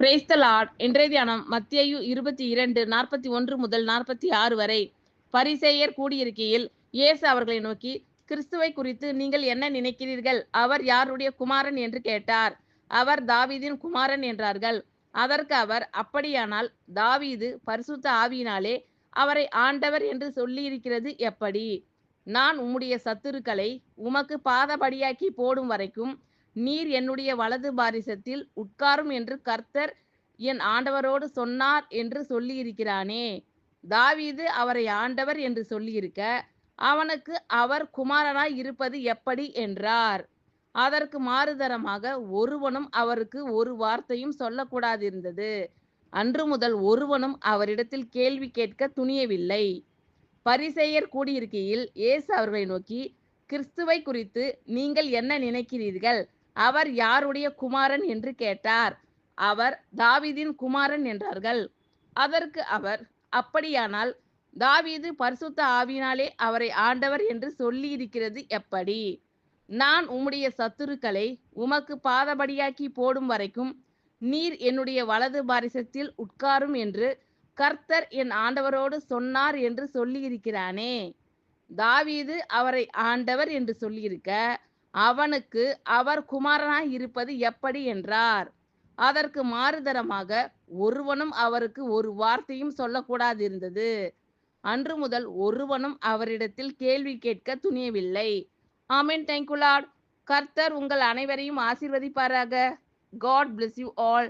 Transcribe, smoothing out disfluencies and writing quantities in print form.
Praise the Lord. இன்றைய தியானம் மத்தேயு 22:41 முதல் 46 வரை. பரிசேயர் கூடியிருக்கையில் இயேசு அவர்களை நோக்கி, கிறிஸ்துவை குறித்து நீங்கள் என்ன நினைக்கிறீர்கள்? அவர் யாருடைய குமாரன் என்று கேட்டார். அவர் தாவீதின் குமாரன் என்றார்கள். அதற்கு அவர், அப்படியானால் தாவீது பரிசுத்த ஆவியினாலே அவரை ஆண்டவர் என்று சொல்லியிருக்கிறது எப்படி? நான் உம்முடைய சத்துருக்களை உமக்கு பாதபடியாக்கி போடும் வரைக்கும் நீர் என்னுடைய வலது பாரிசத்தில் உட்காரும் என்று கர்த்தர் என் ஆண்டவரோடு சொன்னார் என்று சொல்லியிருக்கிறானே. தாவீது அவரை ஆண்டவர் என்று சொல்லியிருக்க அவனுக்கு அவர் குமாரனாய் இருப்பது எப்படி என்றார். அதற்கு மாறுதரமாக ஒருவனும் அவருக்கு ஒரு வார்த்தையும் சொல்லக்கூடாதிருந்தது. அன்று முதல் ஒருவனும் அவரிடத்தில் கேள்வி கேட்க துணியவில்லை. பரிசேயர் கூடியிருக்கையில் இயேசு அவர்களை நோக்கி, கிறிஸ்துவை குறித்து நீங்கள் என்ன நினைக்கிறீர்கள்? அவர் யாருடைய குமாரன் என்று கேட்டார். அவர் தாவீதின் குமாரன் என்றார்கள். அதற்கு அவர், அப்படியானால் தாவீது பரிசுத்த ஆவியினாலே அவரை ஆண்டவர் என்று சொல்லியிருக்கிறது எப்படி? நான் உம்முடைய சத்துருக்களை உமக்கு பாதபடியாக்கி போடும் வரைக்கும் நீர் என்னுடைய வலது பாரிசத்தில் உட்காரும் என்று கர்த்தர் என் ஆண்டவரோடு சொன்னார் என்று சொல்லியிருக்கிறானே. தாவீது அவரை ஆண்டவர் என்று சொல்லியிருக்க அவனுக்கு அவர் குமாரனாய் இருப்பது எப்படி என்றார். அதற்கு மாறுதரமாக ஒருவனும் அவருக்கு ஒரு வார்த்தையும் சொல்லக்கூடாதிருந்தது. அன்று முதல் ஒருவனும் அவரிடத்தில் கேள்வி கேட்க துணியவில்லை. ஆமென். Thank you Lord. கர்த்தர் உங்கள் அனைவரையும் ஆசீர்வதிப்பாராக. God bless you all.